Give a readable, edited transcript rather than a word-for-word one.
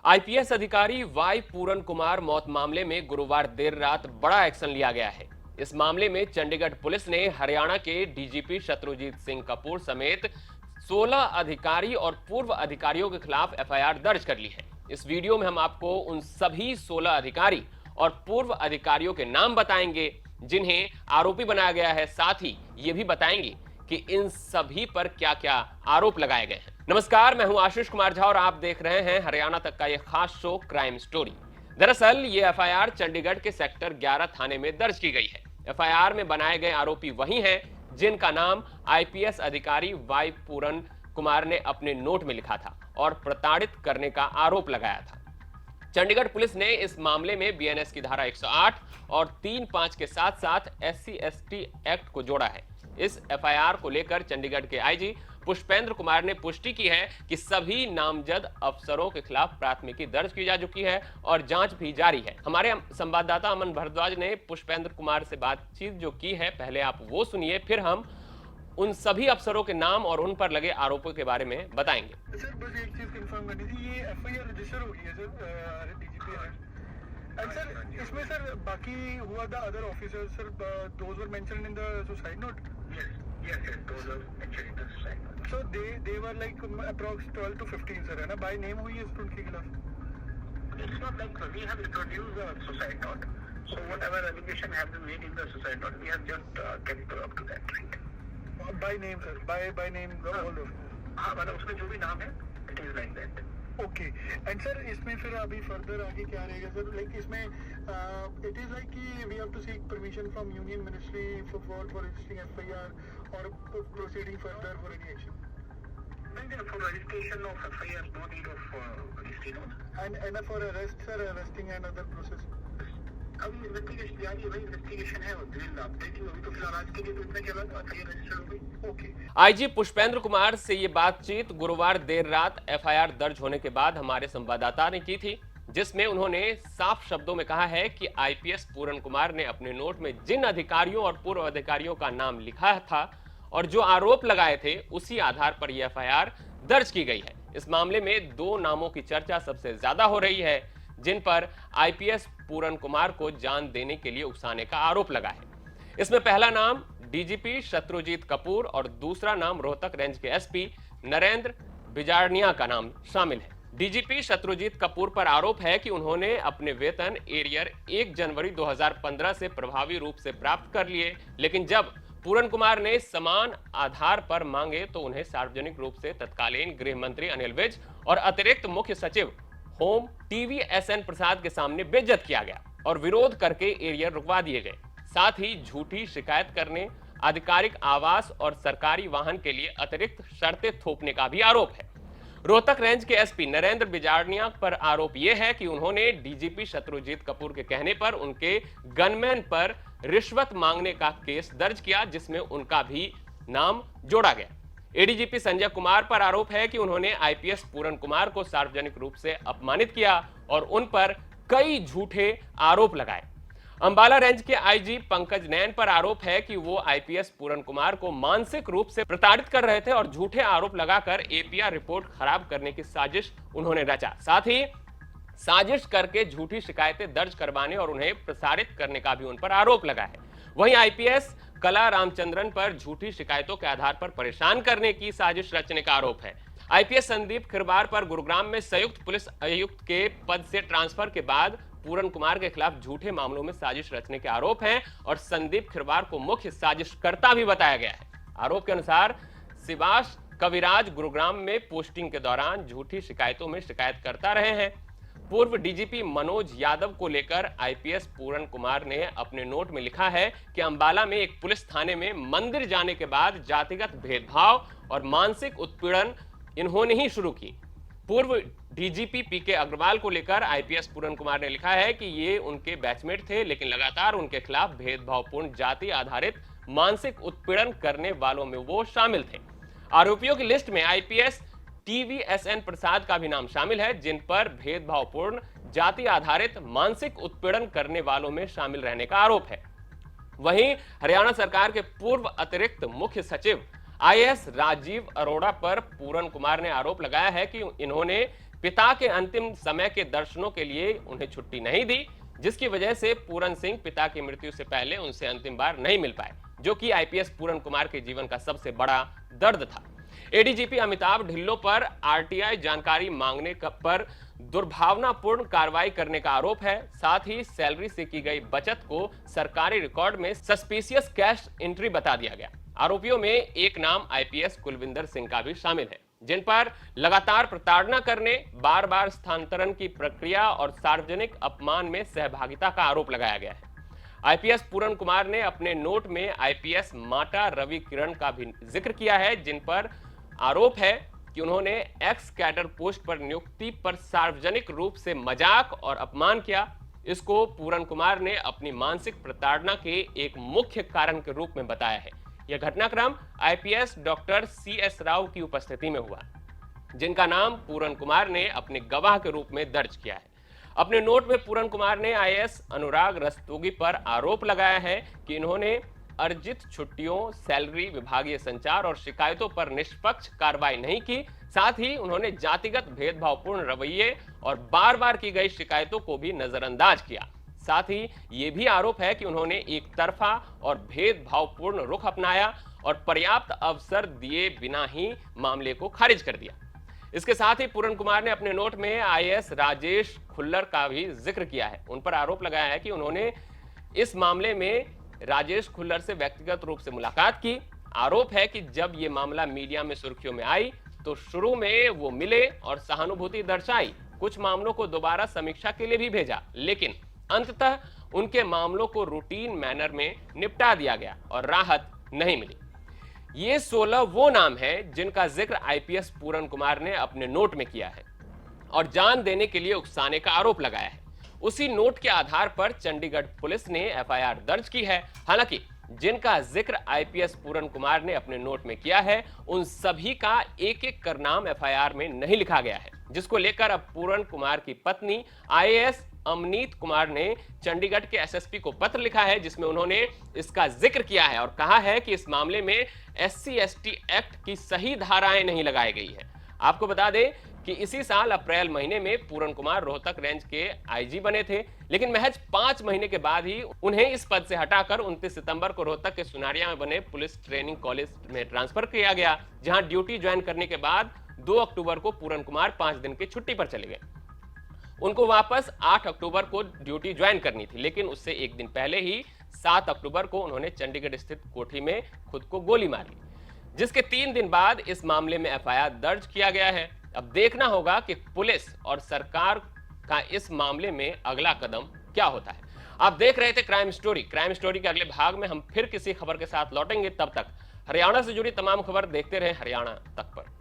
IPS अधिकारी Y पूरन कुमार मौत मामले में गुरुवार देर रात बड़ा एक्शन लिया गया है। इस मामले में चंडीगढ़ पुलिस ने हरियाणा के डीजीपी शत्रुजीत सिंह कपूर समेत 16 अधिकारी और पूर्व अधिकारियों के खिलाफ एफआईआर दर्ज कर ली है। इस वीडियो में हम आपको उन सभी 16 अधिकारी और पूर्व अधिकारियों के नाम बताएंगे जिन्हें आरोपी बनाया गया है। साथ ही ये भी बताएंगे कि इन सभी पर क्या क्या आरोप लगाए गए हैं। नमस्कार, मैं हूं आशीष कुमार झा और आप देख रहे हैं हरियाणा तक का यह खास शो क्राइम स्टोरी। दरअसल ये एफआईआर चंडीगढ़ के सेक्टर 11 थाने में दर्ज की गई है। एफआईआर में बनाए गए आरोपी वही हैं जिनका नाम आईपीएस अधिकारी वाई पूरन कुमार ने अपने नोट में लिखा था और प्रताड़ित करने का आरोप लगाया था। चंडीगढ़ पुलिस ने इस मामले में बीएनएस की धारा 108 और 3(5) के साथ साथ SC/ST एक्ट को जोड़ा है। इस एफआईआर को लेकर चंडीगढ़ के आईजी पुष्पेंद्र कुमार ने पुष्टि की है कि सभी नामजद अफसरों के खिलाफ प्राथमिकी दर्ज की जा चुकी है और जांच भी जारी है। हमारे संवाददाता अमन भारद्वाज ने पुष्पेंद्र कुमार से बातचीत जो की है, पहले आप वो सुनिए, फिर हम उन सभी अफसरों के नाम और उन पर लगे आरोपों के बारे में बताएंगे। सर बस एक चीज कंफर्म करनी थी, ये एफआईआर रजिस्टर हो गई है सर डीजीपी एंड सर इसमें सर बाकी हुआ the other officers sir those were mentioned in the suicide note. Yes, those are mentioned in the suicide note. So they were like approx 12 to 15 sir, है ना? By name हुई है sir उनके खिलाफ? It's not like we have introduced a suicide note. So whatever allegation have been made in the suicide note, we have just kept up to that, right? By name sir, by name all of. हाँ, मतलब उसमें जो भी नाम है, it is like that. Okay and sir इसमें फिर अभी फर्दर आगे क्या रहेगा सर? लाइक इसमें इट इज लाइक कि we have to seek permission from union ministry for registering FIR or proceeding further for any action. Then for registration of FIR, no need of registry note. And for arrest sir, arresting and other process। अभी investigation जारी है भाई, investigation है, will update you. अभी तो फिलहाल आज के लिए तो इतना चला, FIR रजिस्टर हो गई। ओके। आईजी पुष्पेंद्र कुमार से ये बातचीत गुरुवार देर रात एफआईआर दर्ज होने के बाद हमारे संवाददाता ने की थी, जिसमें उन्होंने साफ शब्दों में कहा है कि आईपीएस पूरन कुमार ने अपने नोट में जिन अधिकारियों और पूर्व अधिकारियों का नाम लिखा था और जो आरोप लगाए थे, उसी आधार पर यह एफआईआर दर्ज की गई है। इस मामले में 2 नामों की चर्चा सबसे ज्यादा हो रही है जिन पर आईपीएस पूरन कुमार को जान देने के लिए उकसाने का आरोप लगा है। इसमें पहला नाम डीजीपी शत्रुजीत कपूर और दूसरा नाम रोहतक रेंज के एसपी नरेंद्र बिजारनिया का नाम शामिल है। डीजीपी शत्रुजीत कपूर पर आरोप है कि उन्होंने अपने वेतन एरियर 1 जनवरी 2015 से प्रभावी रूप से प्राप्त कर लिए, लेकिन जब पूरन कुमार ने समान आधार पर मांगे तो उन्हें सार्वजनिक रूप से तत्कालीन गृह मंत्री अनिल विज और अतिरिक्त मुख्य सचिव होम TVSN प्रसाद के सामने बेइज्जत किया गया और विरोध करके एरियर रुकवा दिए गए। साथ ही झूठी शिकायत करने, आधिकारिक आवास और सरकारी वाहन के लिए अतिरिक्त शर्तें थोपने का भी आरोप है। रोहतक रेंज के एसपी नरेंद्र बिजारनिया पर आरोप यह है कि उन्होंने डीजीपी शत्रुजीत कपूर के कहने पर उनके गनमैन पर रिश्वत मांगने का केस दर्ज किया, जिसमें उनका भी नाम जोड़ा गया। एडीजीपी संजय कुमार पर आरोप है कि उन्होंने आईपीएस पूरन कुमार को सार्वजनिक रूप से अपमानित किया और उन पर कई झूठे आरोप लगाए। अंबाला रेंज के आईजी पंकज नैन पर आरोप है कि वो आईपीएस पूरन कुमार को मानसिक रूप से प्रताड़ित कर रहे थे और झूठे आरोप लगाकर एपीआर रिपोर्ट खराब करने की साजिश उन्होंने रचा। साथ ही साजिश करके झूठी शिकायतें दर्ज करवाने और उन्हें प्रसारित करने का भी उन पर आरोप लगा है। वहीं आईपीएस कला रामचंद्रन पर झूठी शिकायतों के आधार पर परेशान करने की साजिश रचने का आरोप है। आईपीएस संदीप खिरवार पर गुरुग्राम में संयुक्त पुलिस आयुक्त के पद से ट्रांसफर के बाद पूरन कुमार के खिलाफ झूठे मामलों में साजिश रचने के आरोप हैं और संदीप खिरवार को मुख्य साजिशकर्ता भी बताया गया है। आरोप के अनुसार शिवाश कविराज गुरुग्राम में पोस्टिंग के दौरान झूठी शिकायतों में शिकायत करता रहे हैं। पूर्व डीजीपी मनोज यादव को लेकर आईपीएस पूरन कुमार ने अपने नोट में लिखा है कि अंबाला में एक पुलिस थाने में मंदिर जाने के बाद जातिगत भेदभाव और मानसिक उत्पीड़न इन्होंने ही शुरू की। पूर्व डीजीपी पीके अग्रवाल को लेकर आईपीएस पूरन कुमार ने लिखा है कि ये उनके बैचमेट थे, लेकिन लगातार उनके खिलाफ भेदभावपूर्ण जाति आधारित मानसिक उत्पीड़न करने वालों में वो शामिल थे। आरोपियों की लिस्ट में आईपीएस TVSN प्रसाद का भी नाम शामिल है, जिन पर भेदभावपूर्ण जाति आधारित मानसिक उत्पीड़न करने वालों में शामिल रहने का आरोप है। वहीं हरियाणा सरकार के पूर्व अतिरिक्त मुख्य सचिव IAS राजीव अरोड़ा पर पूरन कुमार ने आरोप लगाया है कि इन्होंने पिता के अंतिम समय के दर्शनों के लिए उन्हें छुट्टी नहीं दी, जिसकी वजह से पूरन सिंह पिता की मृत्यु से पहले उनसे अंतिम बार नहीं मिल पाए, जो कि आईपीएस पूरन कुमार के जीवन का सबसे बड़ा दर्द था। एडीजीपी अमिताभ ढिल्लों पर आरटीआई जानकारी मांगने पर दुर्भावनापूर्ण कार्रवाई करने का आरोप है। साथ ही सैलरी से की गई बचत को सरकारी रिकॉर्ड में सस्पिशियस कैश एंट्री बता दिया गया। आरोपियों में एक नाम आईपीएस कुलविंदर सिंह का भी शामिल है, जिन पर लगातार प्रताड़ना करने, बार बार स्थानांतरण की प्रक्रिया और सार्वजनिक अपमान में सहभागिता का आरोप लगाया गया है। आईपीएस पूरन कुमार ने अपने नोट में आईपीएस माटा रवि किरण का भी जिक्र किया है, जिन पर आरोप है कि उन्होंने एक्स कैडर पोस्ट पर नियुक्ति पर सार्वजनिक रूप से मजाक और अपमान किया। इसको पूरन कुमार ने अपनी मानसिक प्रताड़ना के एक मुख्य कारण के रूप में बताया है। यह घटनाक्रम आईपीएस डॉक्टर सीएस राव की उपस्थिति में हुआ, जिनका नाम पूरन कुमार ने अपने गवाह के रूप में दर्ज किया है। अपने नोट में पूरन कुमार ने आईएएस अनुराग रस्तोगी पर आरोप लगाया है कि इन्होंने अर्जित छुट्टियों, सैलरी, विभागीय संचार और शिकायतों पर निष्पक्ष कार्रवाई नहीं की। साथ ही उन्होंने जातिगत भेदभावपूर्ण रवैये और बार बार की गई शिकायतों को भी नजरअंदाज किया। साथ ही ये भी आरोप है कि उन्होंने एक तरफा और भेदभावपूर्ण रुख अपनाया और पर्याप्त अवसर दिए बिना ही मामले को खारिज कर दिया। इसके साथ ही पूरन कुमार ने अपने नोट में आईएएस राजेश खुल्लर का भी जिक्र किया है। उन पर आरोप लगाया है कि उन्होंने इस मामले में राजेश खुल्लर से व्यक्तिगत रूप से मुलाकात की। आरोप है कि जब ये मामला मीडिया में सुर्खियों में आई तो शुरू में वो मिले और सहानुभूति दर्शाई, कुछ मामलों को दोबारा समीक्षा के लिए भी भेजा, लेकिन अंततः उनके मामलों को रूटीन मैनर में निपटा दिया गया और राहत नहीं मिली। ये 16 वो नाम हैं जिनका जिक्र आईपीएस पूरन कुमार ने अपने नोट में किया है और जान देने के लिए उकसाने का आरोप लगाया है। उसी नोट के आधार पर चंडीगढ़ पुलिस ने एफआईआर दर्ज की है। हालांकि जिनका जिक्र आईपीएस पूरन कुमार ने अपने नोट में किया है, उन सभी का एक एक कर नाम एफआईआर में नहीं लिखा गया है, जिसको लेकर अब पूरन कुमार की पत्नी आईएएस अमनीत कुमार ने चंडीगढ़ के एसएसपी को पत्र लिखा है, जिसमें उन्होंने इसका जिक्र किया है और कहा है कि इस मामले में SC/ST एक्ट की सही धाराएं नहीं लगाई गई है। आपको बता दें कि इसी साल अप्रैल महीने में पूरन कुमार रोहतक रेंज के आईजी बने थे, लेकिन महज 5 महीने के बाद ही उन्हें इस पद से हटाकर 29 सितंबर को रोहतक के सुनारिया में बने पुलिस ट्रेनिंग कॉलेज में ट्रांसफर किया गया, जहां ड्यूटी ज्वाइन करने के बाद 2 अक्टूबर को पूरन कुमार 5 दिन की छुट्टी पर चले गए। उनको वापस 8 अक्टूबर को ड्यूटी ज्वाइन करनी थी, लेकिन उससे एक दिन पहले ही 7 अक्टूबर को उन्होंने चंडीगढ़ स्थित कोठी में खुद को गोली मार ली, जिसके 3 दिन बाद इस मामले में एफआईआर दर्ज किया गया है। अब देखना होगा कि पुलिस और सरकार का इस मामले में अगला कदम क्या होता है। आप देख रहे थे क्राइम स्टोरी। क्राइम स्टोरी के अगले भाग में हम फिर किसी खबर के साथ लौटेंगे। तब तक हरियाणा से जुड़ी तमाम खबर देखते रहे हरियाणा तक पर।